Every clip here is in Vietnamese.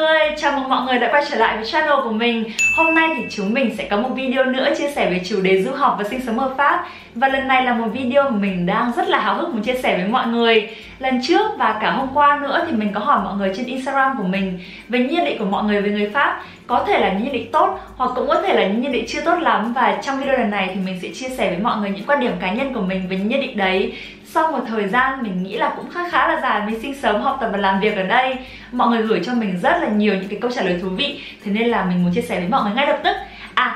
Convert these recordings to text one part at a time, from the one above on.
người, chào mừng mọi người đã quay trở lại với channel của mình. Hôm nay thì chúng mình sẽ có một video nữa chia sẻ về chủ đề du học và sinh sống ở Pháp. Và lần này là một video mà mình đang rất là háo hức muốn chia sẻ với mọi người. Lần trước và cả hôm qua nữa thì mình có hỏi mọi người trên Instagram của mình về nhận định của mọi người về người Pháp. Có thể là những nhận định tốt hoặc cũng có thể là những nhận định chưa tốt lắm. Và trong video lần này thì mình sẽ chia sẻ với mọi người những quan điểm cá nhân của mình về những nhận định đấy. Sau một thời gian mình nghĩ là cũng khá là dài mình sinh sống, học tập và làm việc ở đây, mọi người gửi cho mình rất là nhiều những cái câu trả lời thú vị. Thế nên là mình muốn chia sẻ với mọi người ngay lập tức.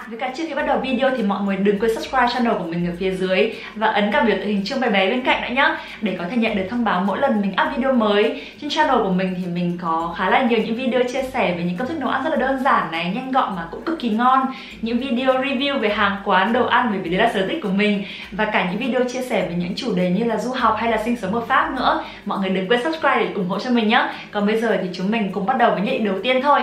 Với cả trước khi bắt đầu video thì mọi người đừng quên subscribe channel của mình ở phía dưới và ấn cả biểu tượng hình chuông bé bé bên cạnh nữa nhá, để có thể nhận được thông báo mỗi lần mình up video mới. Trên channel của mình thì mình có khá là nhiều những video chia sẻ về những công thức nấu ăn rất là đơn giản này, nhanh gọn mà cũng cực kỳ ngon. Những video review về hàng quán, đồ ăn, bởi vì đấy là sở thích của mình. Và cả những video chia sẻ về những chủ đề như là du học hay là sinh sống ở Pháp nữa. Mọi người đừng quên subscribe để ủng hộ cho mình nhé. Còn bây giờ thì chúng mình cùng bắt đầu với nhận định đầu tiên thôi.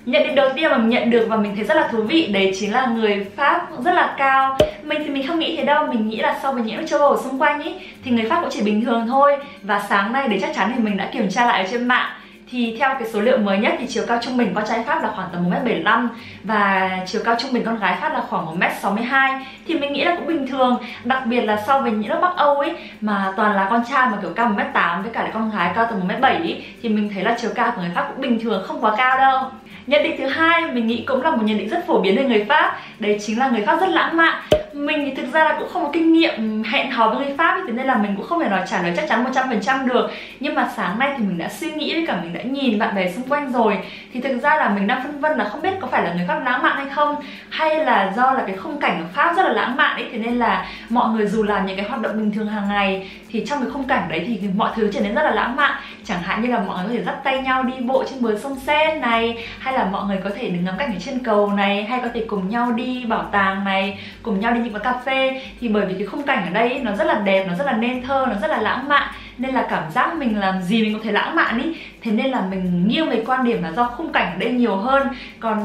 Nhận định đầu tiên mà mình nhận được và mình thấy rất là thú vị đấy chính là người Pháp rất là cao. Mình thì mình không nghĩ thế đâu, mình nghĩ là so với những nước châu Âu ở xung quanh ý thì người Pháp cũng chỉ bình thường thôi. Và sáng nay để chắc chắn thì mình đã kiểm tra lại ở trên mạng. Thì theo cái số liệu mới nhất thì chiều cao trung bình con trai Pháp là khoảng tầm 1m75 và chiều cao trung bình con gái Pháp là khoảng 1m62. Thì mình nghĩ là cũng bình thường, đặc biệt là so với những nước Bắc Âu ấy mà toàn là con trai mà kiểu cao 1m8 với cả là con gái cao tầm 1m7 ấy, thì mình thấy là chiều cao của người Pháp cũng bình thường, không quá cao đâu. Nhận định thứ hai mình nghĩ cũng là một nhận định rất phổ biến về người Pháp, đấy chính là người Pháp rất lãng mạn. Mình thì thực ra là cũng không có kinh nghiệm hẹn hò với người Pháp, thế nên là mình cũng không thể nói trả lời chắc chắn 100% được. Nhưng mà sáng nay thì mình đã suy nghĩ với cả mình đã nhìn bạn bè xung quanh rồi, thì thực ra là mình đang phân vân là không biết có phải là người Pháp lãng mạn hay không, hay là do là cái khung cảnh ở Pháp rất là lãng mạn ấy, thế nên là mọi người dù làm những cái hoạt động bình thường hàng ngày thì trong cái khung cảnh đấy thì mọi thứ trở nên rất là lãng mạn. Chẳng hạn như là mọi người có thể dắt tay nhau đi bộ trên bờ sông Seine này, hay là mọi người có thể đứng ngắm cảnh ở trên cầu này, hay có thể cùng nhau đi bảo tàng này, cùng nhau đi những quán cà phê. Thì bởi vì cái khung cảnh ở đây ấy, nó rất là đẹp, nó rất là nên thơ, nó rất là lãng mạn, nên là cảm giác mình làm gì mình cũng thấy lãng mạn ý. Thế nên là mình nghiêng về quan điểm là do khung cảnh ở đây nhiều hơn. Còn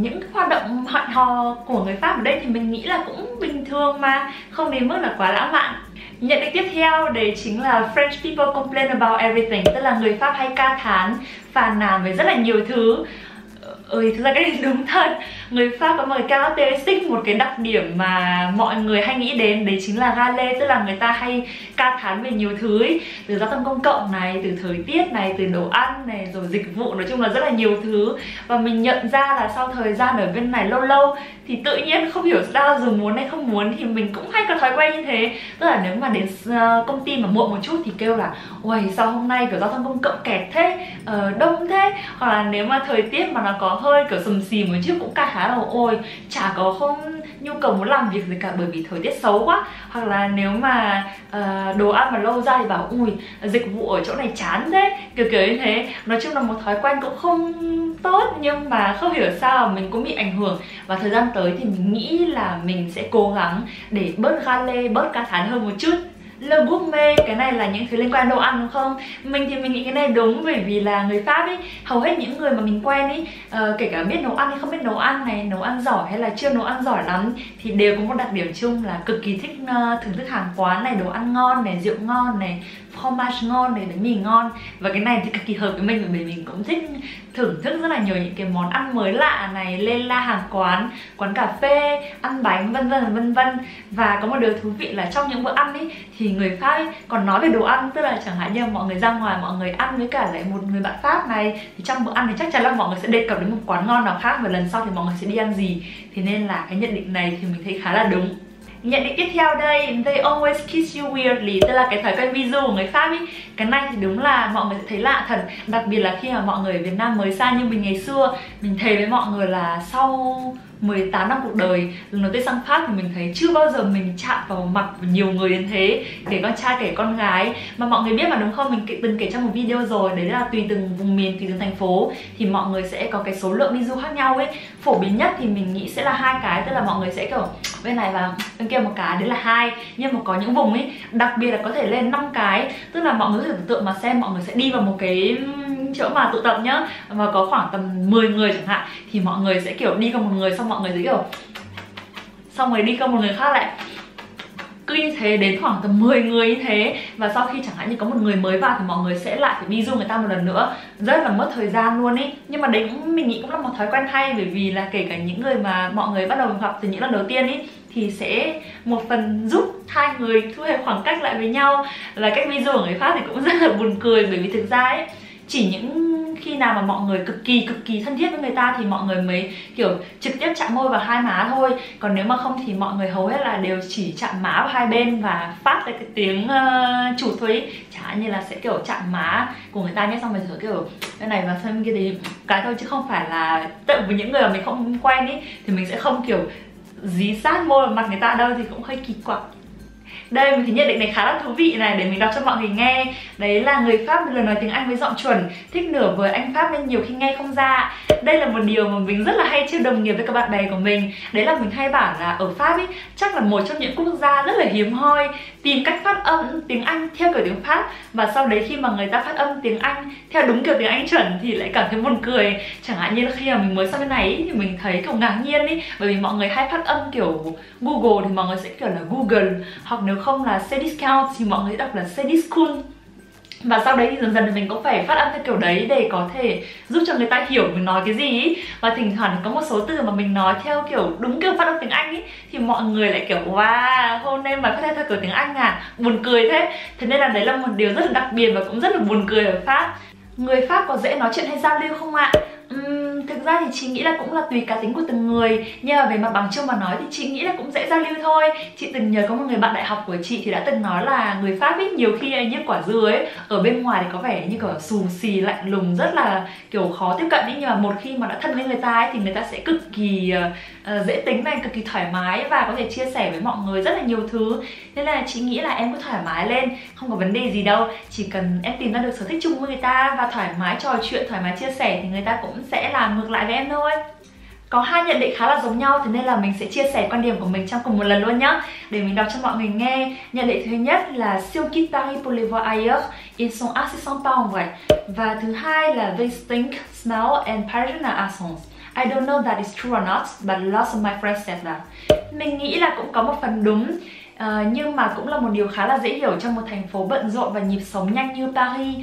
những hoạt động hẹn hò của người Pháp ở đây thì mình nghĩ là cũng bình thường mà, không đến mức là quá lãng mạn. Nhận định tiếp theo đấy chính là French people complain about everything, tức là người Pháp hay ca thán, phàn nàn về rất là nhiều thứ. Thực ra cái này đúng thật. Người Pháp có một cái characteristic, một cái đặc điểm mà mọi người hay nghĩ đến, đấy chính là gale, tức là người ta hay ca thán về nhiều thứ ấy. Từ giao thông công cộng này, từ thời tiết này, từ đồ ăn này, rồi dịch vụ, nói chung là rất là nhiều thứ. Và mình nhận ra là sau thời gian ở bên này lâu lâu thì tự nhiên không hiểu sao dù muốn hay không muốn thì mình cũng hay có thói quen như thế. Tức là nếu mà đến công ty mà muộn một chút thì kêu là ôi sao hôm nay kiểu giao thông công cộng kẹt thế, đông thế. Hoặc là nếu mà thời tiết mà nó có hơi kiểu sùm xì một chút cũng ca khá là ôi chả có không nhu cầu muốn làm việc gì cả bởi vì thời tiết xấu quá. Hoặc là nếu mà đồ ăn mà lâu ra thì bảo ui dịch vụ ở chỗ này chán thế, kiểu như thế. Nói chung là một thói quen cũng không tốt, nhưng mà không hiểu sao mình cũng bị ảnh hưởng. Và thời gian tới thì mình nghĩ là mình sẽ cố gắng để bớt gale, bớt ca thán hơn một chút. Le gourmet, cái này là những thứ liên quan đến đồ ăn đúng không? Mình thì mình nghĩ cái này đúng, bởi vì là người Pháp ấy, hầu hết những người mà mình quen ấy, kể cả biết nấu ăn hay không biết nấu ăn này, nấu ăn giỏi hay là chưa nấu ăn giỏi lắm, thì đều có một đặc điểm chung là cực kỳ thích thưởng thức hàng quán này, đồ ăn ngon này, rượu ngon này, fromage ngon này, bánh mì ngon. Và cái này thì cực kỳ hợp với mình, bởi vì mình cũng thích thưởng thức rất là nhiều những cái món ăn mới lạ này, lên la hàng quán, quán cà phê, ăn bánh vân vân. Và có một điều thú vị là trong những bữa ăn ấy thì người Pháp ấy còn nói về đồ ăn, tức là chẳng hạn như mọi người ra ngoài mọi người ăn với cả lại một người bạn Pháp này, thì trong bữa ăn thì chắc chắn là mọi người sẽ đề cập đến một quán ngon nào khác và lần sau thì mọi người sẽ đi ăn gì. Thế nên là cái nhận định này thì mình thấy khá là đúng. Nhận định tiếp theo đây, they always kiss you weirdly, tức là cái thói quen vi du của người Pháp ấy. Cái này thì đúng là mọi người sẽ thấy lạ thật, đặc biệt là khi mà mọi người ở Việt Nam mới sang như mình ngày xưa. Mình thề với mọi người là sau 18 năm cuộc đời lần đầu tiên sang Pháp thì mình thấy chưa bao giờ mình chạm vào mặt nhiều người đến thế, kể con trai kể con gái. Mà mọi người biết mà đúng không, mình từng kể trong một video rồi, đấy là tùy từng vùng miền, tùy từng thành phố thì mọi người sẽ có cái số lượng đi du khác nhau ấy. Phổ biến nhất thì mình nghĩ sẽ là 2 cái, tức là mọi người sẽ kiểu bên này và bên kia một cái, đấy là 2. Nhưng mà có những vùng ấy đặc biệt là có thể lên 5 cái, tức là mọi người có thể tưởng tượng mà xem, mọi người sẽ đi vào một cái chỗ mà tụ tập nhá, mà có khoảng tầm 10 người chẳng hạn, thì mọi người sẽ kiểu đi cùng một người, xong mọi người sẽ kiểu xong rồi đi cùng một người khác lại cứ như thế đến khoảng tầm 10 người như thế. Và sau khi chẳng hạn như có một người mới vào thì mọi người sẽ lại phải đi du người ta một lần nữa, rất là mất thời gian luôn ý. Nhưng mà đấy cũng mình nghĩ cũng là một thói quen hay, bởi vì là kể cả những người mà mọi người bắt đầu gặp từ những lần đầu tiên ý thì sẽ một phần giúp hai người thu hẹp khoảng cách lại với nhau. Là cách vi du của người Pháp thì cũng rất là buồn cười, bởi vì thực ra ấy, chỉ những khi nào mà mọi người cực kỳ thân thiết với người ta thì mọi người mới kiểu trực tiếp chạm môi vào hai má thôi. Còn nếu mà không thì mọi người hầu hết là đều chỉ chạm má vào hai bên và phát ra cái tiếng chụt thôi ý. Chẳng hạn như là sẽ kiểu chạm má của người ta nhé, xong rồi kiểu cái này và xem cái đấy cái thôi, chứ không phải là tự với những người mà mình không quen ý thì mình sẽ không kiểu dí sát môi vào mặt người ta đâu, thì cũng hơi kỳ quặc. Đây, mình thấy nhận định này khá là thú vị này, để mình đọc cho mọi người nghe. Đấy là người Pháp lời nói tiếng Anh với giọng chuẩn, thích nửa với anh Pháp nên nhiều khi nghe không ra. Đây là một điều mà mình rất là hay trêu đồng nghiệp với các bạn bè của mình. Đấy là mình hay bảo là ở Pháp ý, chắc là một trong những quốc gia rất là hiếm hoi tìm cách phát âm tiếng Anh theo kiểu tiếng Pháp. Và sau đấy khi mà người ta phát âm tiếng Anh theo đúng kiểu tiếng Anh chuẩn thì lại cảm thấy buồn cười. Chẳng hạn như là khi mà mình mới sang bên này ý, thì mình thấy kiểu ngạc nhiên ý, bởi vì mọi người hay phát âm kiểu Google thì mọi người sẽ kiểu là Google, hoặc nếu không là Cdiscount thì mọi người đọc là Cdiscount. Và sau đấy thì dần dần thì mình cũng phải phát âm theo kiểu đấy để có thể giúp cho người ta hiểu mình nói cái gì ý. Và thỉnh thoảng có một số từ mà mình nói theo kiểu đúng kiểu phát âm tiếng Anh ý thì mọi người lại kiểu wow, hôm nay mà phát theo kiểu tiếng Anh à, buồn cười thế. Thế nên là đấy là một điều rất là đặc biệt và cũng rất là buồn cười ở Pháp. Người Pháp có dễ nói chuyện hay giao lưu không ạ? Thực ra thì chị nghĩ là cũng là tùy cá tính của từng người. Nhưng mà về mặt bằng chung mà nói thì chị nghĩ là cũng dễ giao lưu thôi. Chị từng nhớ có một người bạn đại học của chị thì đã từng nói là người Pháp ấy nhiều khi như quả dừa ấy, ở bên ngoài thì có vẻ như kiểu xù xì lạnh lùng, rất là kiểu khó tiếp cận ấy, nhưng mà một khi mà đã thân với người ta ấy thì người ta sẽ cực kỳ dễ tính này, cực kỳ thoải mái và có thể chia sẻ với mọi người rất là nhiều thứ. Nên là chị nghĩ là em cứ thoải mái lên, không có vấn đề gì đâu. Chỉ cần em tìm ra được sở thích chung với người ta và thoải mái trò chuyện, thoải mái chia sẻ thì người ta cũng sẽ làm ngược lại với em thôi. Có hai nhận định khá là giống nhau, thế nên là mình sẽ chia sẻ quan điểm của mình trong cùng một lần luôn nhá, để mình đọc cho mọi người nghe. Nhận định thứ nhất là si on quitte Paris pour les voir ailleurs, ils sont assez sympas en vrai. Và thứ hai là they stink, smell and Parisian accents. I don't know that is true or not, but lots of my friends said that. Mình nghĩ là cũng có một phần đúng. Nhưng mà cũng là một điều khá là dễ hiểu trong một thành phố bận rộn và nhịp sống nhanh như Paris.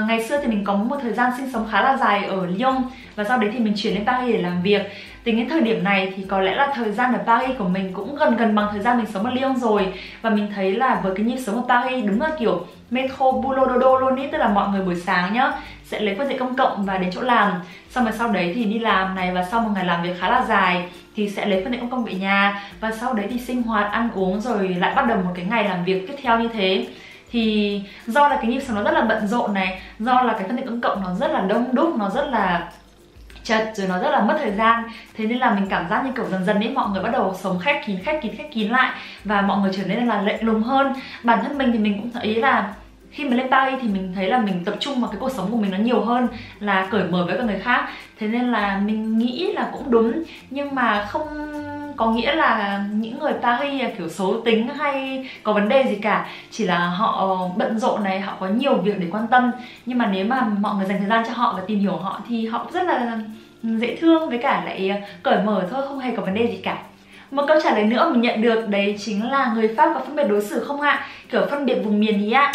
Ngày xưa thì mình có một thời gian sinh sống khá là dài ở Lyon, và sau đấy thì mình chuyển lên Paris để làm việc. Tính đến thời điểm này thì có lẽ là thời gian ở Paris của mình cũng gần bằng thời gian mình sống ở Lyon rồi. Và mình thấy là với cái nhịp sống ở Paris đúng là kiểu metro boulot dodo luôn ý, tức là mọi người buổi sáng nhá sẽ lấy phương tiện công cộng và đến chỗ làm, xong rồi sau đấy thì đi làm này, và sau một ngày làm việc khá là dài thì sẽ lấy phương tiện công cộng về nhà, và sau đấy thì sinh hoạt, ăn uống, rồi lại bắt đầu một cái ngày làm việc tiếp theo như thế. Thì do là cái nhịp sống nó rất là bận rộn này, do là cái phương tiện công cộng nó rất là đông đúc, nó rất là chật, rồi nó rất là mất thời gian. Thế nên là mình cảm giác như kiểu dần dần ấy mọi người bắt đầu sống khép kín lại, và mọi người trở nên là lạnh lùng hơn. Bản thân mình thì mình cũng thấy là khi mà lên Paris thì mình thấy là mình tập trung vào cái cuộc sống của mình nó nhiều hơn là cởi mở với các người khác. Thế nên là mình nghĩ là cũng đúng, nhưng mà không có nghĩa là những người Paris là kiểu xấu tính hay có vấn đề gì cả. Chỉ là họ bận rộn này, họ có nhiều việc để quan tâm. Nhưng mà nếu mà mọi người dành thời gian cho họ và tìm hiểu họ thì họ cũng rất là dễ thương, với cả lại cởi mở thôi, không hề có vấn đề gì cả. Một câu trả lời nữa mình nhận được đấy chính là người Pháp có phân biệt đối xử không ạ? Kiểu phân biệt vùng miền ý ạ.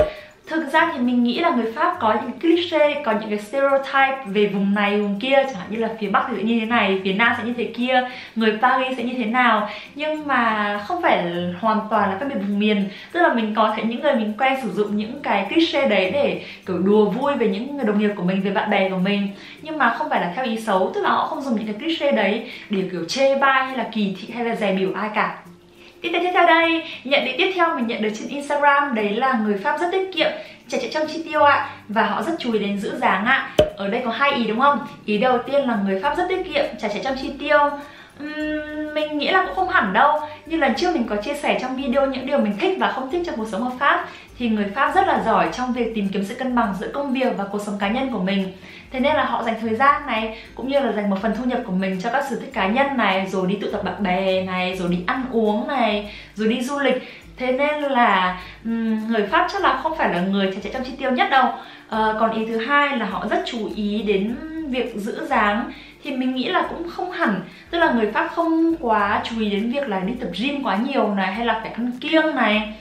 Thực ra thì mình nghĩ là người Pháp có những cliché, có những cái stereotype về vùng này, vùng kia. Chẳng hạn như là phía Bắc thì sẽ như thế này, phía Nam sẽ như thế kia, người Paris sẽ như thế nào. Nhưng mà không phải hoàn toàn là phân biệt vùng miền. Tức là mình có thể những người mình quen sử dụng những cái cliché đấy để kiểu đùa vui về những người đồng nghiệp của mình, về bạn bè của mình. Nhưng mà không phải là theo ý xấu, tức là họ không dùng những cái cliché đấy để kiểu chê bai hay là kỳ thị hay là dè bỉu ai cả. Tiếp theo đây, nhận định tiếp theo mình nhận được trên Instagram đấy là người Pháp rất tiết kiệm, chặt chẽ trong chi tiêu ạ, và họ rất chú ý đến giữ dáng ạ. Ở đây có hai ý đúng không? Ý đầu tiên là người Pháp rất tiết kiệm, chặt chẽ trong chi tiêu. Mình nghĩ là cũng không hẳn đâu. Như lần trước mình có chia sẻ trong video những điều mình thích và không thích trong cuộc sống ở Pháp, thì người Pháp rất là giỏi trong việc tìm kiếm sự cân bằng giữa công việc và cuộc sống cá nhân của mình. Thế nên là họ dành thời gian này, cũng như là dành một phần thu nhập của mình cho các sở thích cá nhân này, rồi đi tụ tập bạn bè này, rồi đi ăn uống này, rồi đi du lịch. Thế nên là người Pháp chắc là không phải là người chặt chẽ trong chi tiêu nhất đâu. Còn ý thứ hai là họ rất chú ý đến việc giữ dáng thì mình nghĩ là cũng không hẳn. Tức là người Pháp không quá chú ý đến việc là đi tập gym quá nhiều này, hay là phải ăn kiêng này.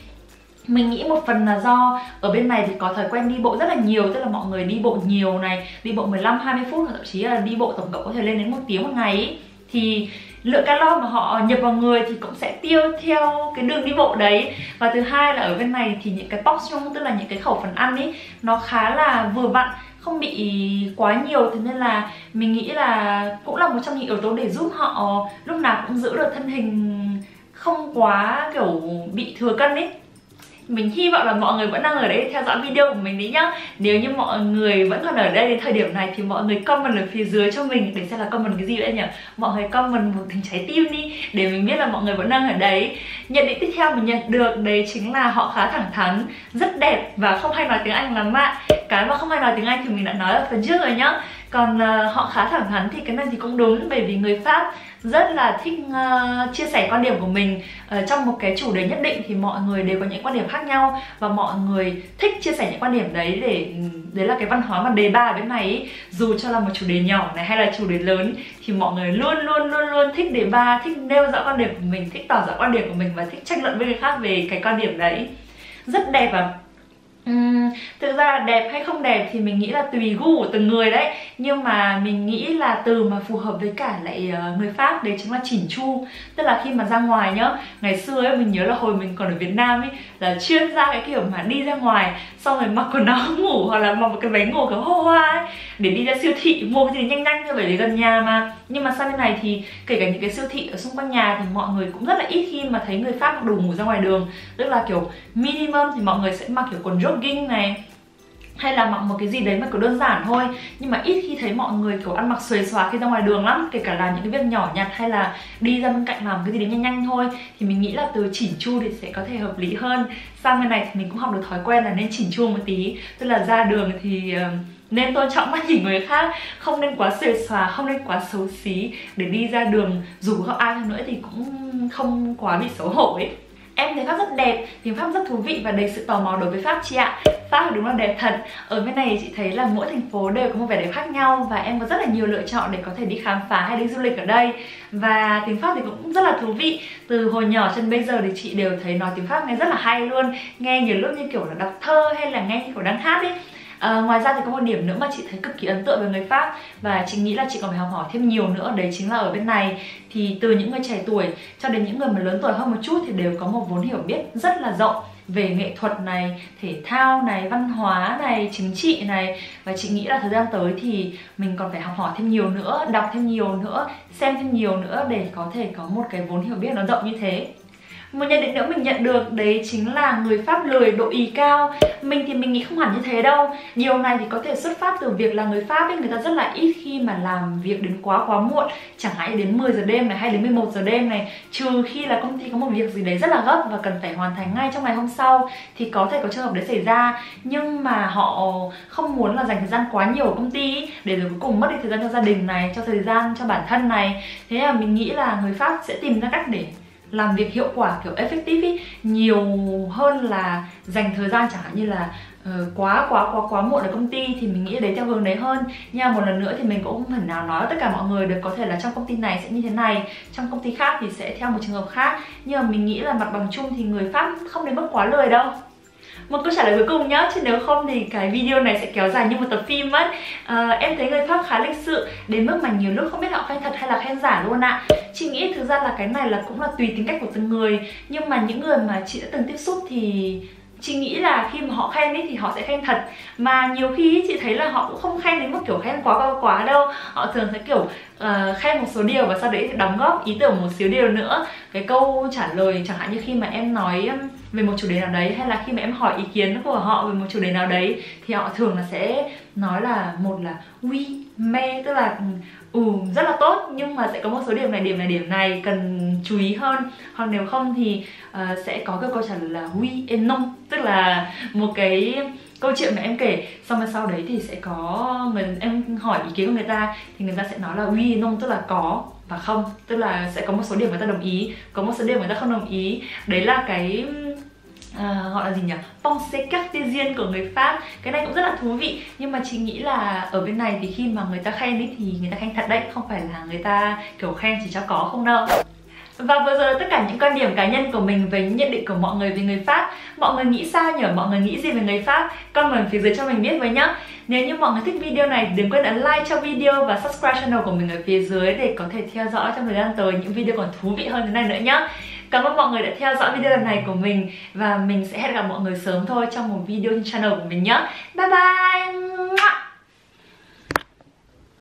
Mình nghĩ một phần là do ở bên này thì có thói quen đi bộ rất là nhiều. Tức là mọi người đi bộ nhiều này, đi bộ 15-20 phút, thậm chí là đi bộ tổng cộng có thể lên đến 1 tiếng một ngày ý. Thì lượng calo mà họ nhập vào người thì cũng sẽ tiêu theo cái đường đi bộ đấy. Và thứ hai là ở bên này thì những cái portion, tức là những cái khẩu phần ăn ý, nó khá là vừa vặn, không bị quá nhiều. Thế nên là mình nghĩ là cũng là một trong những yếu tố để giúp họ lúc nào cũng giữ được thân hình không quá kiểu bị thừa cân ấy. Mình hy vọng là mọi người vẫn đang ở đây theo dõi video của mình đấy nhá. Nếu như mọi người vẫn còn ở đây đến thời điểm này thì mọi người comment ở phía dưới cho mình để xem là comment cái gì vậy nhỉ. Mọi người comment một hình trái tim đi để mình biết là mọi người vẫn đang ở đấy. Nhận định tiếp theo mình nhận được đấy chính là họ khá thẳng thắn, rất đẹp và không hay nói tiếng Anh lắm ạ. Cái mà không hay nói tiếng Anh thì mình đã nói ở phần trước rồi nhá. Còn họ khá thẳng thắn thì cái này thì cũng đúng, bởi vì người Pháp rất là thích chia sẻ quan điểm của mình. Trong một cái chủ đề nhất định thì mọi người đều có những quan điểm khác nhau, và mọi người thích chia sẻ những quan điểm đấy, để đấy là cái văn hóa mà đề ba ở bên này ý. Dù cho là một chủ đề nhỏ này hay là chủ đề lớn thì mọi người luôn luôn thích đề ba, thích nêu rõ quan điểm của mình, thích tỏ rõ quan điểm của mình và thích tranh luận với người khác về cái quan điểm đấy. Rất đẹp à. Thực ra là đẹp hay không đẹp thì mình nghĩ là tùy gu của từng người đấy. Nhưng mà mình nghĩ là từ mà phù hợp với cả lại người Pháp đấy chính là chỉn chu. Tức là khi mà ra ngoài nhá, ngày xưa ấy, mình nhớ là hồi mình còn ở Việt Nam ấy, là chuyên ra cái kiểu mà đi ra ngoài xong rồi mặc quần áo ngủ hoặc là mặc một cái váy ngủ kiểu hoa hoa ấy, để đi ra siêu thị mua cái gì nhanh nhanh thôi, bởi vì gần nhà mà. Nhưng mà sang bên này thì kể cả những cái siêu thị ở xung quanh nhà thì mọi người cũng rất là ít khi mà thấy người Pháp mặc đồ ngủ ra ngoài đường. Tức là kiểu minimum thì mọi người sẽ mặc kiểu quần jogging này, hay là mặc một cái gì đấy mà kiểu đơn giản thôi. Nhưng mà ít khi thấy mọi người kiểu ăn mặc xuề xòa khi ra ngoài đường lắm. Kể cả là những cái việc nhỏ nhặt hay là đi ra bên cạnh làm cái gì đấy nhanh nhanh thôi, thì mình nghĩ là từ chỉn chu thì sẽ có thể hợp lý hơn. Sang bên này thì mình cũng học được thói quen là nên chỉn chu một tí. Tức là ra đường thì nên tôn trọng mắt nhìn người khác, không nên quá xuề xòa, không nên quá xấu xí, để đi ra đường dù có ai nữa thì cũng không quá bị xấu hổ ấy. Em thấy Pháp rất đẹp, tiếng Pháp rất thú vị và đầy sự tò mò đối với Pháp chị ạ. Pháp đúng là đẹp thật. Ở bên này chị thấy là mỗi thành phố đều có một vẻ đẹp khác nhau, và em có rất là nhiều lựa chọn để có thể đi khám phá hay đi du lịch ở đây. Và tiếng Pháp thì cũng rất là thú vị. Từ hồi nhỏ cho đến bây giờ thì chị đều thấy nói tiếng Pháp nghe rất là hay luôn. Nghe nhiều lúc như kiểu là đọc thơ hay là nghe như kiểu đang hát ấy. Ngoài ra thì có một điểm nữa mà chị thấy cực kỳ ấn tượng về người Pháp, và chị nghĩ là chị còn phải học hỏi thêm nhiều nữa. Đấy chính là ở bên này thì từ những người trẻ tuổi cho đến những người mà lớn tuổi hơn một chút thì đều có một vốn hiểu biết rất là rộng về nghệ thuật này, thể thao này, văn hóa này, chính trị này. Và chị nghĩ là thời gian tới thì mình còn phải học hỏi thêm nhiều nữa, đọc thêm nhiều nữa, xem thêm nhiều nữa để có thể có một cái vốn hiểu biết nó rộng như thế. Một nhận định nữa mình nhận được đấy chính là người Pháp lười, độ ì cao. Mình thì mình nghĩ không hẳn như thế đâu. Điều này thì có thể xuất phát từ việc là người Pháp ấy, người ta rất là ít khi mà làm việc đến quá muộn. Chẳng hạn đến 10 giờ đêm này hay đến 11 giờ đêm này. Trừ khi là công ty có một việc gì đấy rất là gấp và cần phải hoàn thành ngay trong ngày hôm sau thì có thể có trường hợp đấy xảy ra. Nhưng mà họ không muốn là dành thời gian quá nhiều ở công ty ấy, để rồi cuối cùng mất đi thời gian cho gia đình này, cho thời gian cho bản thân này. Thế là mình nghĩ là người Pháp sẽ tìm ra cách để làm việc hiệu quả, kiểu effective ý, nhiều hơn là dành thời gian chẳng hạn như là quá muộn ở công ty. Thì mình nghĩ đấy theo hướng đấy hơn. Nhưng mà một lần nữa thì mình cũng không thể nào nói tất cả mọi người được. Có thể là trong công ty này sẽ như thế này, trong công ty khác thì sẽ theo một trường hợp khác. Nhưng mà mình nghĩ là mặt bằng chung thì người Pháp không đến mức quá lười đâu. Một câu trả lời cuối cùng nhá, chứ nếu không thì cái video này sẽ kéo dài như một tập phim mất. Em thấy người Pháp khá lịch sự đến mức mà nhiều lúc không biết họ khen thật hay là khen giả luôn ạ. Chị nghĩ thực ra là cái này là cũng là tùy tính cách của từng người. Nhưng mà những người mà chị đã từng tiếp xúc thì chị nghĩ là khi mà họ khen ấy thì họ sẽ khen thật. Mà nhiều khi chị thấy là họ cũng không khen đến mức kiểu khen quá đâu. Họ thường sẽ kiểu khen một số điều và sau đấy đóng góp ý tưởng một xíu điều nữa. Cái câu trả lời chẳng hạn như khi mà em nói về một chủ đề nào đấy, hay là khi mà em hỏi ý kiến của họ về một chủ đề nào đấy, thì họ thường là sẽ nói là một là oui, mais, tức là rất là tốt, nhưng mà sẽ có một số điểm này cần chú ý hơn. Hoặc nếu không thì sẽ có cái câu trả lời là oui et non, tức là một cái câu chuyện mà em kể, xong rồi sau đấy thì sẽ có em hỏi ý kiến của người ta thì người ta sẽ nói là oui et non, tức là có và không. Tức là sẽ có một số điểm người ta đồng ý, có một số điểm người ta không đồng ý. Đấy là cái gọi là gì nhỉ, pensée cartésienne của người Pháp. Cái này cũng rất là thú vị, nhưng mà chị nghĩ là ở bên này thì khi mà người ta khen ý, thì người ta khen thật đấy, không phải là người ta kiểu khen chỉ cho có không đâu. Và vừa rồi là tất cả những quan điểm cá nhân của mình về những nhận định của mọi người về người Pháp. Mọi người nghĩ sao nhỉ? Mọi người nghĩ gì về người Pháp? Comment phía dưới cho mình biết với nhá. Nếu như mọi người thích video này, đừng quên ấn like cho video và subscribe channel của mình ở phía dưới để có thể theo dõi trong thời gian tới những video còn thú vị hơn thế này nữa nhá. Cảm ơn mọi người đã theo dõi video lần này của mình, và mình sẽ hẹn gặp mọi người sớm thôi trong một video trên channel của mình nhé. Bye bye!